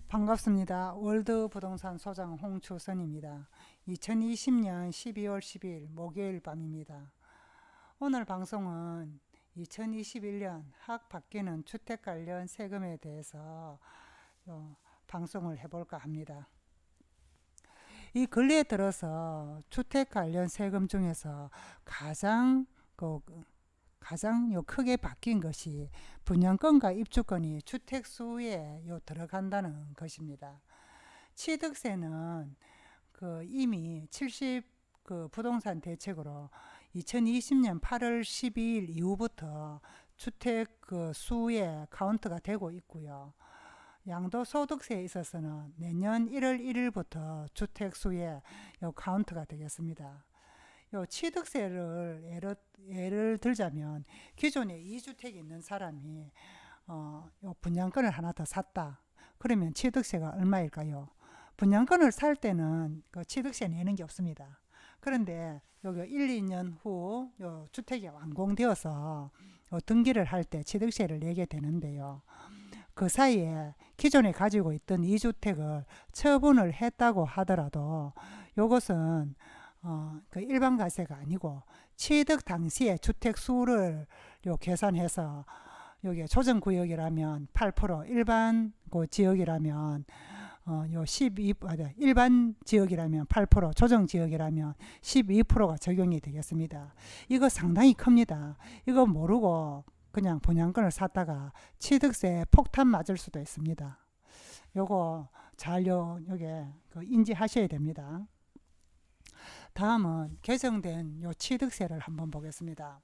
반갑습니다. 월드부동산 소장 홍추선입니다. 2020년 12월 10일 목요일 밤입니다. 오늘 방송은 2021년 확 바뀌는 주택 관련 세금에 대해서 방송을 해볼까 합니다. 이 근래에 들어서 주택 관련 세금 중에서 가장 크게 바뀐 것이 분양권과 입주권이 주택 수에 들어간다는 것입니다. 취득세는 이미 70 부동산 대책으로 2020년 8월 12일 이후부터 주택 수에 카운트가 되고 있고요. 양도소득세에 있어서는 내년 1월 1일부터 주택 수에 카운트가 되겠습니다. 취득세를 예를 들자면 기존에 2주택이 있는 사람이 분양권을 하나 더 샀다. 그러면 취득세가 얼마일까요? 분양권을 살 때는 취득세 내는 게 없습니다. 그런데 여기 1, 2년 후 주택이 완공되어서 등기를 할 때 취득세를 내게 되는데요. 그 사이에 기존에 가지고 있던 2주택을 처분을 했다고 하더라도 이것은 일반 과세가 아니고 취득 당시에 주택 수를 계산해서 여기 조정구역이라면 8%, 일반 지역이라면 12, 일반 지역이라면 8%, 조정 지역이라면 12%가 적용이 되겠습니다. 이거 상당히 큽니다. 이거 모르고 그냥 분양권을 샀다가 취득세 폭탄 맞을 수도 있습니다. 요거 잘 여기 인지하셔야 됩니다. 다음은 개정된 취득세를 한번 보겠습니다.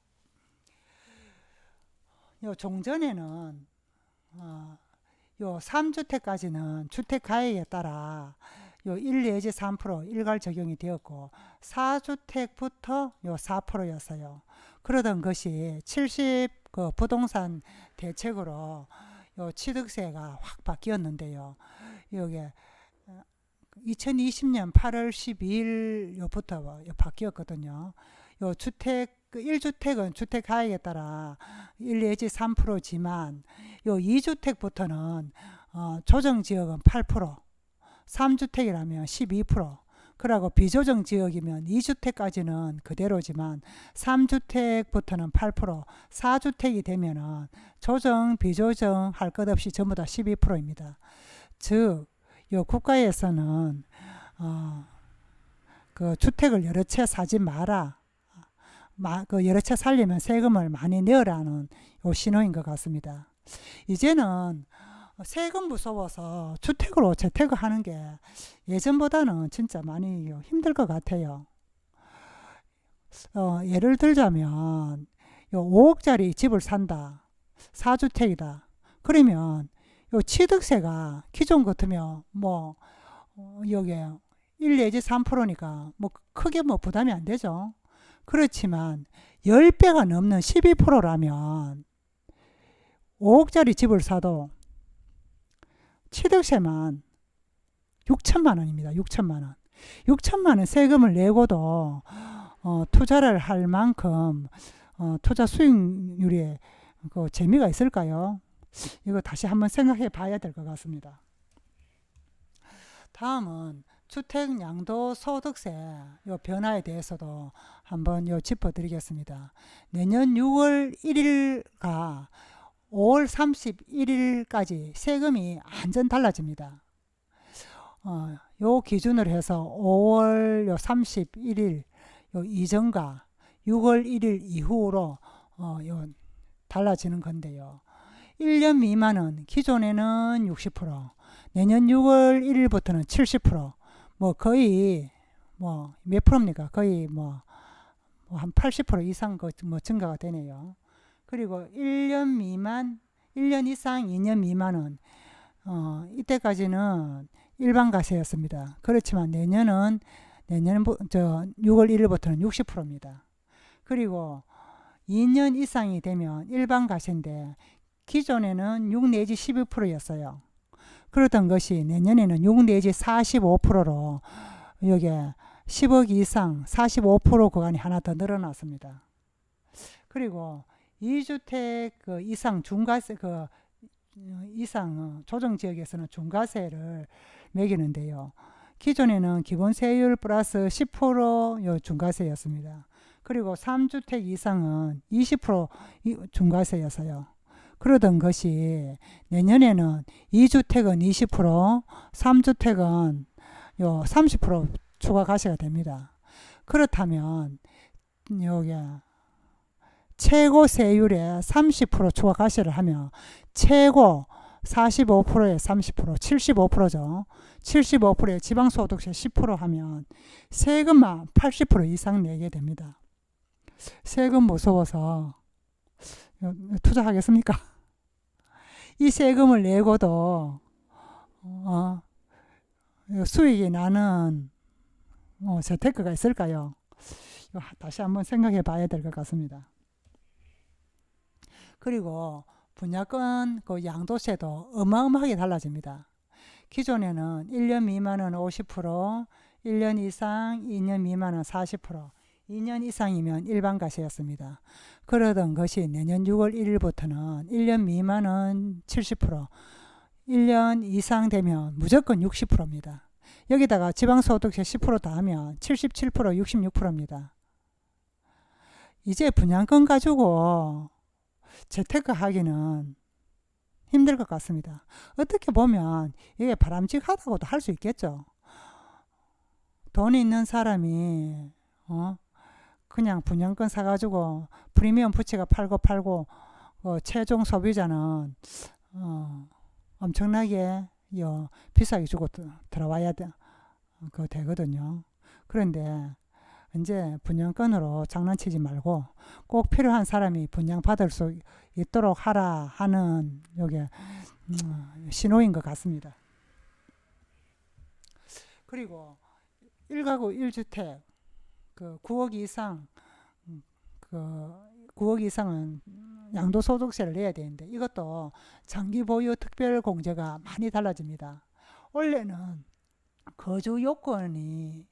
종전에는 3주택까지는 주택 가액에 따라 1 내지 3% 일괄 적용이 되었고 4주택부터 4%였어요. 그러던 것이 70 부동산 대책으로 취득세가 확 바뀌었는데요. 여기 2020년 8월 12일부터 바뀌었거든요. 주택 1주택은 주택 가액에 따라 1 내지 3%지만 2주택부터는 조정 지역은 8%, 3주택이라면 12%, 그리고 비조정 지역이면 2주택까지는 그대로지만 3주택부터는 8%, 4주택이 되면은 조정, 비조정 할 것 없이 전부 다 12%입니다. 즉, 국가에서는 주택을 여러 채 사지 마라. 여러 채 살려면 세금을 많이 내라는 신호인 것 같습니다. 이제는 세금 무서워서 주택으로 재테크 하는 게 예전보다는 진짜 많이 힘들 것 같아요. 예를 들자면 5억짜리 집을 산다. 4주택이다. 그러면 취득세가 기존 같으면 여기 1 내지 3%니까 크게 부담이 안 되죠. 그렇지만 10배가 넘는 12%라면 5억짜리 집을 사도 취득세만 6천만 원입니다. 6천만 원. 6천만 원 세금을 내고도 투자를 할 만큼 투자 수익률이 재미가 있을까요? 이거 다시 한번 생각해 봐야 될 것 같습니다. 다음은 주택 양도소득세 변화에 대해서도 한번 짚어드리겠습니다. 내년 6월 1일과 5월 31일까지 세금이 완전 달라집니다. 요 기준으로 해서 5월 31일 이전과 6월 1일 이후로 달라지는 건데요. 1년 미만은 기존에는 60%, 내년 6월 1일부터는 70%, 거의 몇 프로입니까? 거의 한 80% 이상 증가가 되네요. 그리고 1년 미만, 1년 이상 2년 미만은 이때까지는 일반 과세였습니다. 그렇지만 내년은 6월 1일부터는 60%입니다. 그리고 2년 이상이 되면 일반 과세인데 기존에는 6 내지 12%였어요. 그러던 것이 내년에는 6 내지 45%로 여기 10억 이상 45% 구간이 하나 더 늘어났습니다. 그리고 2주택 이상 중과세 이상 조정지역에서는 중과세를 매기는데요. 기존에는 기본세율 플러스 10% 중과세였습니다. 그리고 3주택 이상은 20% 중과세였어요. 그러던 것이 내년에는 2주택은 20%, 3주택은 30% 추가 과세가 됩니다. 그렇다면 여기 최고 세율에 30% 추가 과세를 하면 최고 45%에 30%, 75%죠. 75%에 지방소득세 10% 하면 세금만 80% 이상 내게 됩니다. 세금 무서워서 투자하겠습니까? 이 세금을 내고도 수익이 나는 재테크가 있을까요? 다시 한번 생각해 봐야 될 것 같습니다. 그리고 분양권 그 양도세도 어마어마하게 달라집니다. 기존에는 1년 미만은 50%, 1년 이상, 2년 미만은 40%, 2년 이상이면 일반과세였습니다. 그러던 것이 내년 6월 1일부터는 1년 미만은 70%, 1년 이상 되면 무조건 60%입니다. 여기다가 지방소득세 10% 더하면 77%, 66%입니다. 이제 분양권 가지고 재테크 하기는 힘들 것 같습니다. 어떻게 보면 이게 바람직하다고도 할 수 있겠죠. 돈 있는 사람이 그냥 분양권 사가지고 프리미엄 부채가 팔고 최종 소비자는 엄청나게 비싸게 주고 들어와야 되거든요. 그런데 이제 분양권으로 장난치지 말고 꼭 필요한 사람이 분양받을 수 있도록 하라 하는 요게 신호인 것 같습니다. 그리고 1가구 1주택 9억 이상 9억 이상은 양도소득세를 내야 되는데 이것도 장기보유 특별공제가 많이 달라집니다. 원래는 거주 요건이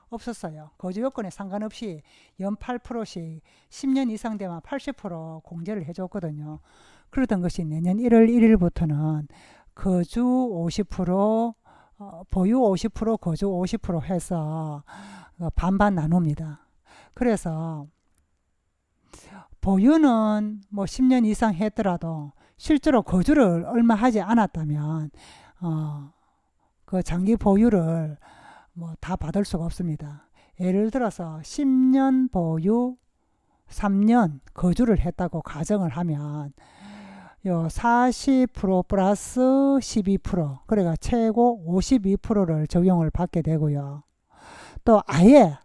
없었어요. 거주 요건에 상관없이 연 8%씩 10년 이상 되면 80% 공제를 해줬거든요. 그러던 것이 내년 1월 1일부터는 거주 50%, 보유 50%, 거주 50% 해서 반반 나눕니다. 그래서 보유는 뭐 10년 이상 했더라도 실제로 거주를 얼마 하지 않았다면 그 장기 보유를 뭐 다 받을 수가 없습니다. 예를 들어서 10년 보유 3년 거주를 했다고 가정을 하면 40% 플러스 12% 그러니까 최고 52%를 적용을 받게 되고요. 또 아예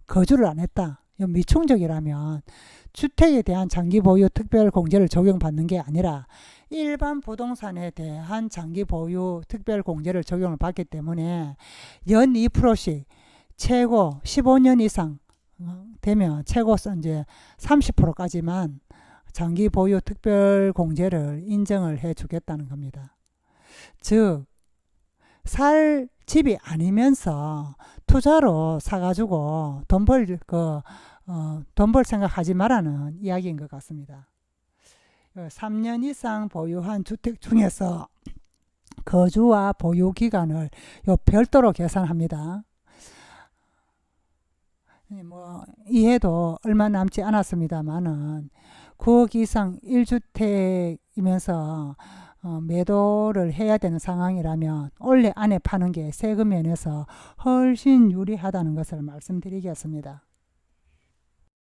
거주를 안 했다. 미충족이라면 주택에 대한 장기 보유 특별 공제를 적용받는 게 아니라 일반 부동산에 대한 장기 보유 특별 공제를 적용을 받기 때문에 연 2%씩 최고 15년 이상 되면 최고 이제 30%까지만 장기 보유 특별 공제를 인정을 해 주겠다는 겁니다. 즉, 살 집이 아니면서 투자로 사가지고 돈 벌 생각하지 말라는 이야기인 것 같습니다. 3년 이상 보유한 주택 중에서 거주와 보유 기간을 별도로 계산합니다. 뭐 이해도 얼마 남지 않았습니다만은 9억 이상 1주택이면서 매도를 해야 되는 상황이라면 올해 안에 파는 게 세금 면에서 훨씬 유리하다는 것을 말씀드리겠습니다.